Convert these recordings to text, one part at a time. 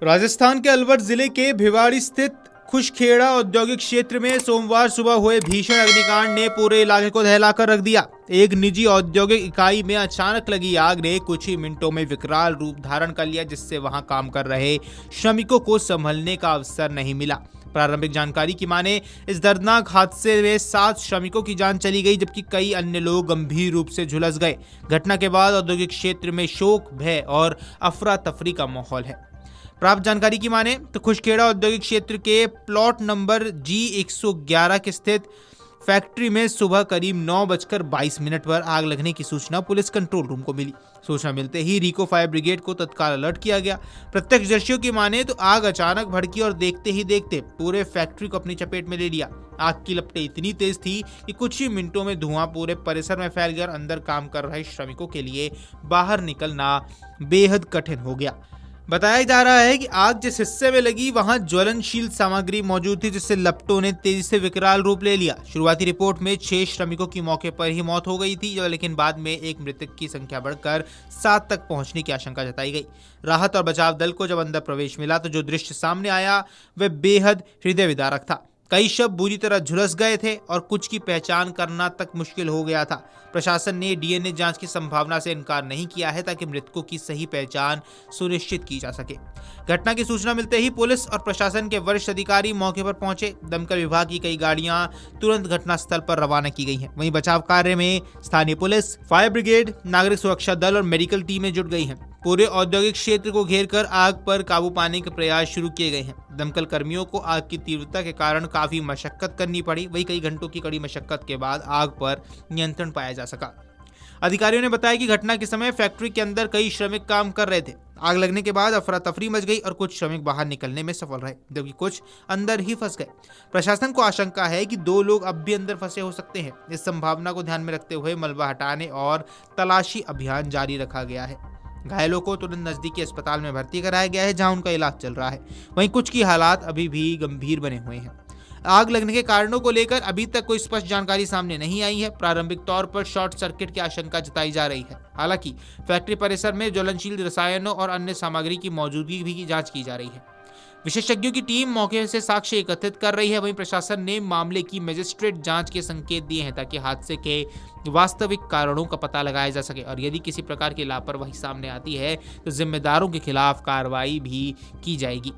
राजस्थान के अलवर जिले के भिवाड़ी स्थित खुशखेड़ा औद्योगिक क्षेत्र में सोमवार सुबह हुए भीषण अग्निकांड ने पूरे इलाके को दहलाकर रख दिया। एक निजी औद्योगिक इकाई में अचानक लगी आग ने कुछ ही मिनटों में विकराल रूप धारण कर लिया, जिससे वहां काम कर रहे श्रमिकों को संभलने का अवसर नहीं मिला। प्रारंभिक जानकारी की माने इस दर्दनाक हादसे में 7 श्रमिकों की जान चली गई, जबकि कई अन्य लोग गंभीर रूप से झुलस गए। घटना के बाद औद्योगिक क्षेत्र में शोक, भय और अफरा तफरी का माहौल है। प्राप्त जानकारी की माने तो खुशखेड़ा औद्योगिक क्षेत्र के प्लॉट नंबर G111 के स्थित फैक्ट्री में सुबह करीब 9:22 पर आग लगने की सूचना पुलिस कंट्रोल रूम को मिली। सूचना मिलते ही रिको फायर ब्रिगेड को तत्काल अलर्ट किया गया। प्रत्यक्षदर्शियों की माने तो आग अचानक भड़की और देखते ही देखते पूरे फैक्ट्री को अपनी चपेट में ले लिया। आग की लपटें इतनी तेज थी कि कुछ ही मिनटों में धुआं पूरे परिसर में फैल गया और अंदर काम कर रहे श्रमिकों के लिए बाहर निकलना बेहद कठिन हो गया। बताया जा रहा है कि आग जिस हिस्से में लगी वहां ज्वलनशील सामग्री मौजूद थी, जिससे लपटों ने तेजी से विकराल रूप ले लिया। शुरुआती रिपोर्ट में 6 श्रमिकों की मौके पर ही मौत हो गई थी, लेकिन बाद में एक मृतक की संख्या बढ़कर 7 तक पहुंचने की आशंका जताई गई। राहत और बचाव दल को जब अंदर प्रवेश मिला तो जो दृश्य सामने आया वह बेहद हृदय विदारक था। कई शव बुरी तरह झुलस गए थे और कुछ की पहचान करना तक मुश्किल हो गया था। प्रशासन ने डीएनए जांच की संभावना से इनकार नहीं किया है ताकि मृतकों की सही पहचान सुनिश्चित की जा सके। घटना की सूचना मिलते ही पुलिस और प्रशासन के वरिष्ठ अधिकारी मौके पर पहुंचे। दमकल विभाग की कई गाड़ियां तुरंत घटनास्थल पर रवाना की गई हैं। वहीं बचाव कार्य में स्थानीय पुलिस, फायर ब्रिगेड, नागरिक सुरक्षा दल और मेडिकल टीमें जुट गई हैं। पूरे औद्योगिक क्षेत्र को घेरकर आग पर काबू पाने के प्रयास शुरू किए गए हैं। दमकल कर्मियों को आग की तीव्रता के कारण काफी मशक्कत करनी पड़ी। वहीं कई घंटों की कड़ी मशक्कत के बाद आग पर नियंत्रण पाया जा सका। अधिकारियों ने बताया कि घटना के समय फैक्ट्री के अंदर कई श्रमिक काम कर रहे थे। आग लगने के बाद अफरा तफरी मच गई और कुछ श्रमिक बाहर निकलने में सफल रहे, जबकि कुछ अंदर ही फंस गए। प्रशासन को आशंका है कि 2 लोग अब भी अंदर फंसे हो सकते हैं। इस संभावना को ध्यान में रखते हुए मलबा हटाने और तलाशी अभियान जारी रखा गया है। घायलों को तुरंत नजदीकी अस्पताल में भर्ती कराया गया है, जहां उनका इलाज चल रहा है। वहीं कुछ की हालात अभी भी गंभीर बने हुए हैं। आग लगने के कारणों को लेकर अभी तक कोई स्पष्ट जानकारी सामने नहीं आई है। प्रारंभिक तौर पर शॉर्ट सर्किट की आशंका जताई जा रही है। हालांकि फैक्ट्री परिसर में ज्वलनशील रसायनों और अन्य सामग्री की मौजूदगी की जांच की जा रही है। विशेषज्ञों की टीम मौके से साक्ष्य एकत्रित कर रही है। वहीं प्रशासन ने मामले की मजिस्ट्रेट जांच के संकेत दिए हैं ताकि हादसे के वास्तविक कारणों का पता लगाया जा सके और यदि किसी प्रकार की लापरवाही सामने आती है तो जिम्मेदारों के खिलाफ कार्रवाई भी की जाएगी।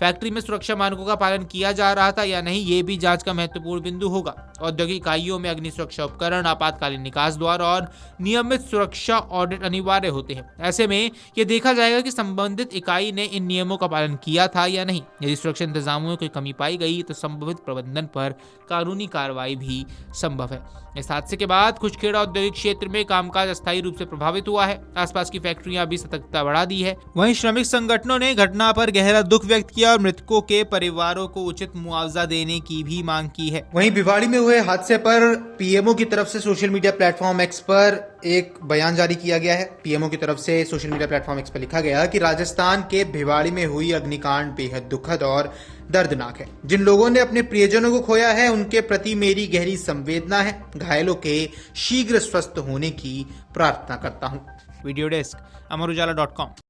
फैक्ट्री में सुरक्षा मानकों का पालन किया जा रहा था या नहीं, ये भी जांच का महत्वपूर्ण बिंदु होगा। औद्योगिक इकाइयों में अग्नि सुरक्षा उपकरण, आपातकालीन निकास द्वार और नियमित सुरक्षा ऑडिट अनिवार्य होते हैं। ऐसे में यह देखा जाएगा कि संबंधित इकाई ने इन नियमों का पालन किया था या नहीं। यदि सुरक्षा इंतजामों में कोई कमी पाई गई तो संभावित प्रबंधन पर कानूनी कार्रवाई भी संभव है। इस हादसे के बाद खुशखेड़ा औद्योगिक क्षेत्र में कामकाज अस्थायी रूप से प्रभावित हुआ है। आसपास की फैक्ट्रियां भी सतर्कता बढ़ा दी है। वहीं श्रमिक संगठनों ने घटना पर गहरा दुख व्यक्त किया और मृतकों के परिवारों को उचित मुआवजा देने की भी मांग की है। वहीं भिवाड़ी में हुए हादसे पर पीएमओ की तरफ से सोशल मीडिया प्लेटफॉर्म एक्स पर एक बयान जारी किया गया है। पीएमओ की तरफ से सोशल मीडिया प्लेटफॉर्म एक्स पर लिखा गया कि राजस्थान के भिवाड़ी में हुई अग्निकांड बेहद दुखद और दर्दनाक है। जिन लोगों ने अपने प्रियजनों को खोया है उनके प्रति मेरी गहरी संवेदना है। घायलों के शीघ्र स्वस्थ होने की प्रार्थना करता हूं। Video desk amarujala.com।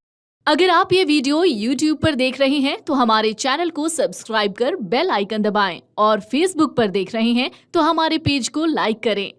अगर आप ये वीडियो YouTube पर देख रहे हैं तो हमारे चैनल को सब्सक्राइब कर बेल आइकन दबाएं और Facebook पर देख रहे हैं तो हमारे पेज को लाइक करें।